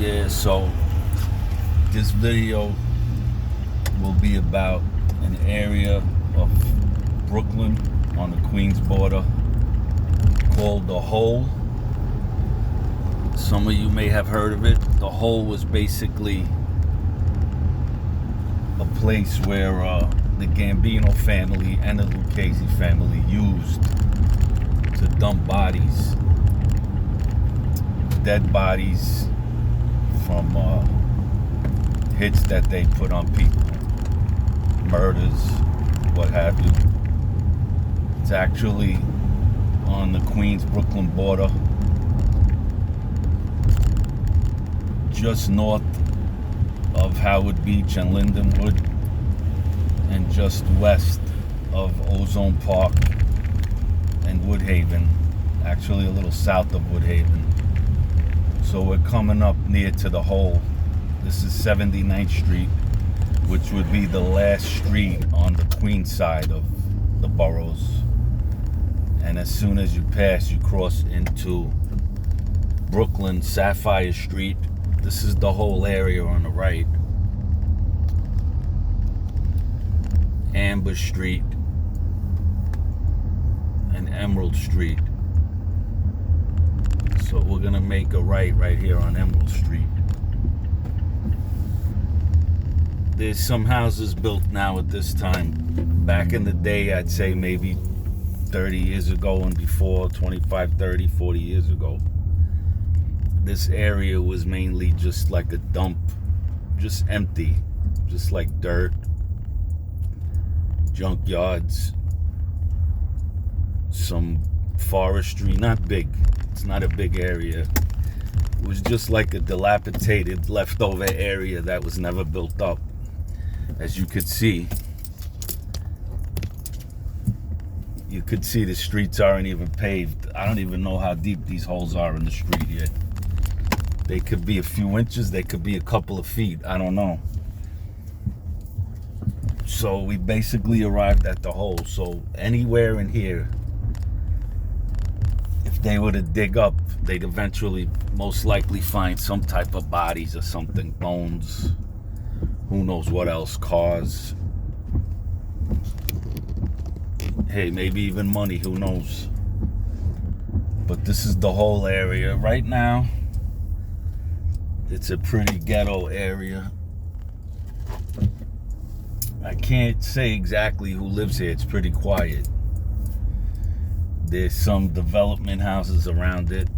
Yeah, so this video will be about an area of Brooklyn on the Queens border called The Hole. Some of you may have heard of it. The Hole was basically a place where the Gambino family and the Lucchese family used to dump bodies, dead bodies from hits that they put on people, murders, what have you. It's actually on the Queens-Brooklyn border, just north of Howard Beach and Lindenwood, and just west of Ozone Park and Woodhaven, actually a little south of Woodhaven. So we're coming up near to The Hole. This is 79th Street, which would be the last street on the Queens side of the boroughs. And as soon as you pass, you cross into Brooklyn, Sapphire Street. This is the whole area on the right. Amber Street and Emerald Street. So we're gonna make a right here on Emerald Street. There's some houses built now at this time. Back in the day, I'd say maybe 30 years ago and before, 25, 30, 40 years ago, this area was mainly just like a dump, just empty, just like dirt, junkyards, some forestry, not big. It's not a big area. It was just like a dilapidated leftover area that was never built up. As you could see, the streets aren't even paved. I don't even know how deep these holes are in the street here. They could be a few inches, they could be a couple of feet, I don't know. So we basically arrived at The Hole. So anywhere in here, if they were to dig up, they'd eventually most likely find some type of bodies or something, bones, who knows what else, cars. Hey, maybe even money, who knows. But this is the whole area. Right now, it's a pretty ghetto area. I can't say exactly who lives here. It's pretty quiet. There's some development houses around it,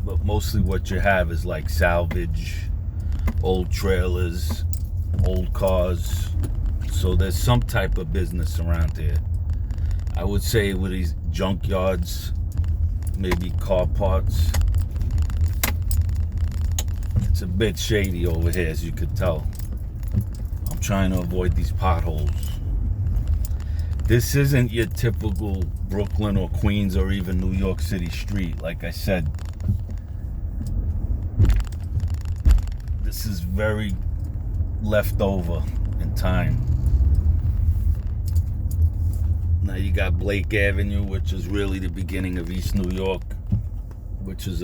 but mostly what you have is like salvage, old trailers, old cars. So there's some type of business around here. I would say with these junkyards, maybe car parts. It's a bit shady over here, as you could tell. I'm trying to avoid these potholes. This isn't your typical Brooklyn or Queens or even New York City street. Like I said, this is very left over in time. Now you got Blake Avenue, which is really the beginning of East New York, which is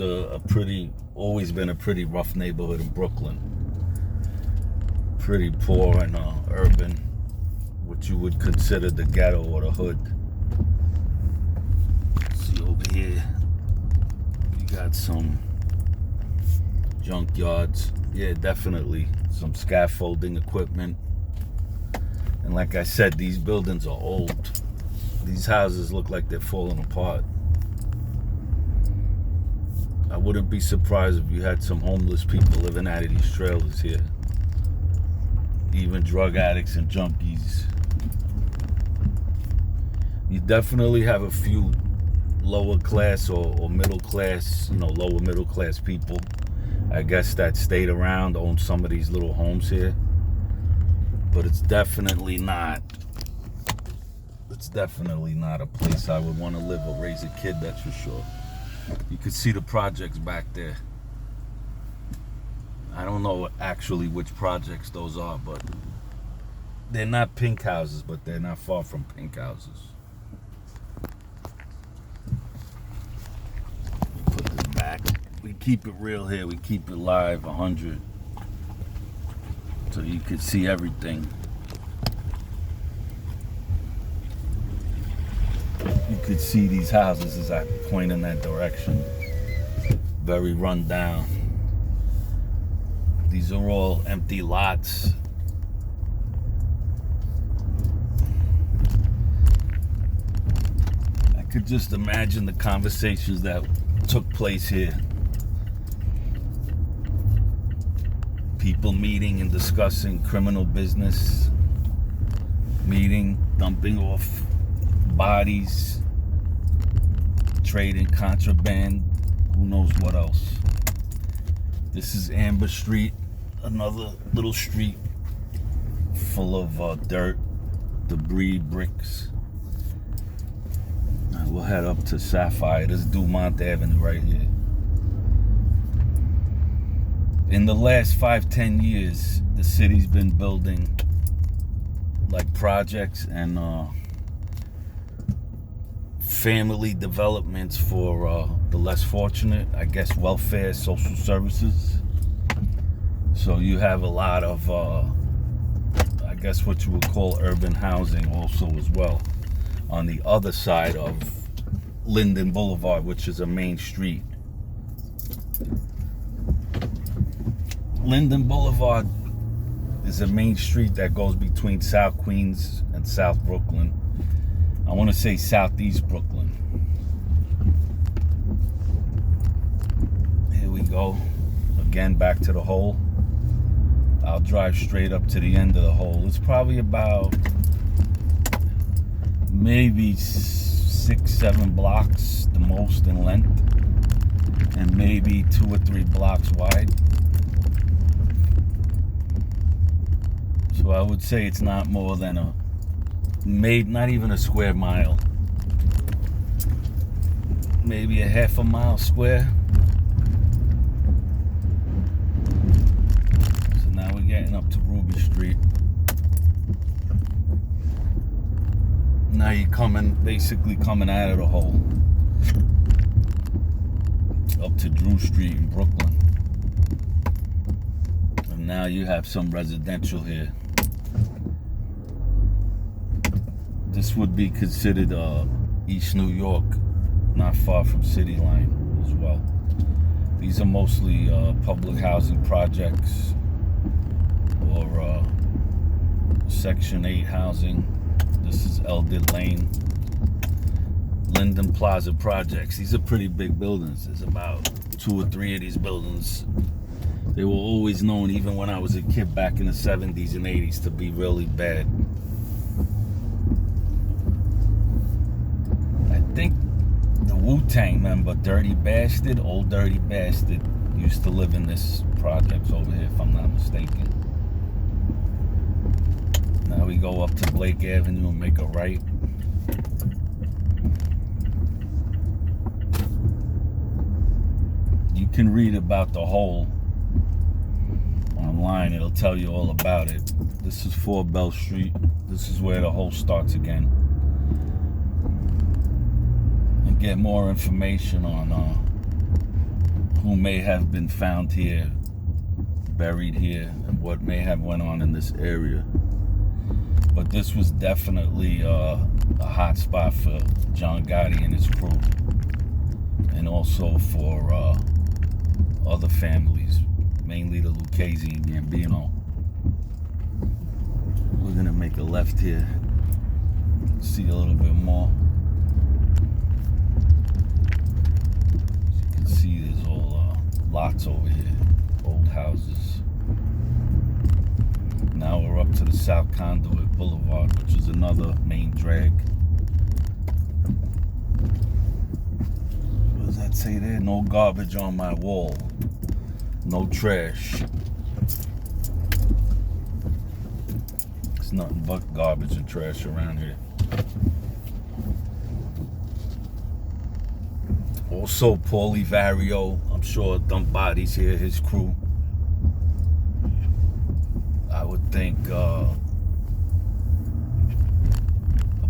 always been a pretty rough neighborhood in Brooklyn. Pretty poor and urban, what you would consider the ghetto or the hood. See over here, you got some junkyards. Yeah, definitely some scaffolding equipment. And like I said, these buildings are old. These houses look like they're falling apart. I wouldn't be surprised if you had some homeless people living out of these trailers here. Even drug addicts and junkies. You definitely have a few lower class or middle class, lower middle class people, I guess, that stayed around, owned some of these little homes here. But it's definitely not a place I would want to live or raise a kid, that's for sure. You could see the projects back there. I don't know actually which projects those are, but they're not pink houses, but they're not far from pink houses. Let me put this back. We keep it real here. We keep it live, 100. so you could see everything. You could see these houses as I point in that direction. Very run down. These are all empty lots. I could just imagine the conversations that took place here. People meeting and discussing criminal business, meeting, dumping off bodies, trading contraband, who knows what else. This is Amber Street, another little street full of dirt, debris, bricks. We'll head up to Sapphire. This is Dumont Avenue right here. In the last 5-10 years, the city's been building like projects and family developments for the less fortunate, I guess welfare, social services. So you have a lot of, I guess what you would call urban housing also as well on the other side of Linden Boulevard, which is a main street. Linden Boulevard is a main street that goes between South Queens and South Brooklyn. I want to say Southeast Brooklyn. Here we go. Again, back to the hole. I'll drive straight up to the end of the hole. It's probably about maybe 6-7 blocks the most in length, and maybe 2 or 3 blocks wide. So I would say it's not more than not even a square mile. Maybe a half a mile square. So now we're getting up to Ruby Street. Now you're basically coming out of the hole. Up to Drew Street in Brooklyn. And now you have some residential here. This would be considered East New York, not far from City Line as well. These are mostly public housing projects or Section 8 housing. This is Eldred Lane, Linden Plaza projects. These are pretty big buildings. There's about 2 or 3 of these buildings. They were always known, even when I was a kid back in the 70s and 80s, to be really bad. I think the Wu-Tang member, Old Dirty Bastard, used to live in this project over here, if I'm not mistaken. Now we go up to Blake Avenue and make a right. You can read about the hole online. It'll tell you all about it. This is 4 Bell Street. This is where the hole starts again. Get more information on who may have been found here, buried here, and what may have went on in this area. But this was definitely a hot spot for John Gotti and his crew, and also for other families, mainly the Lucchese and Gambino. We're gonna make a left here, see a little bit more. See, there's all lots over here, old houses. Now we're up to the South Conduit Boulevard, which is another main drag. What does that say there? No garbage on my wall. No trash. It's nothing but garbage and trash around here. Also, Paulie Vario, I'm sure dumped bodies here, his crew. I would think a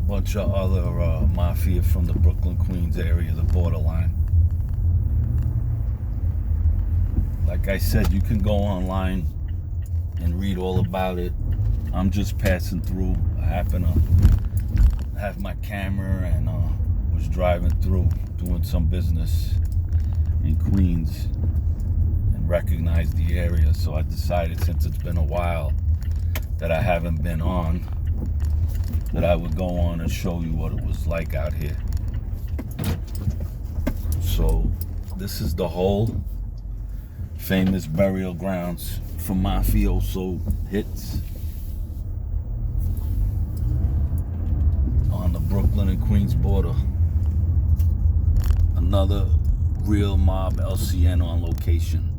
bunch of other Mafia from the Brooklyn, Queens area, the borderline. Like I said, you can go online and read all about it. I'm just passing through. I happen to have my camera and was driving through, doing some business in Queens, and recognized the area. So I decided, since it's been a while that I haven't been on, that I would go on and show you what it was like out here. So this is the whole famous burial grounds for mafioso hits on the Brooklyn and Queens border. Another real mob LCN on location.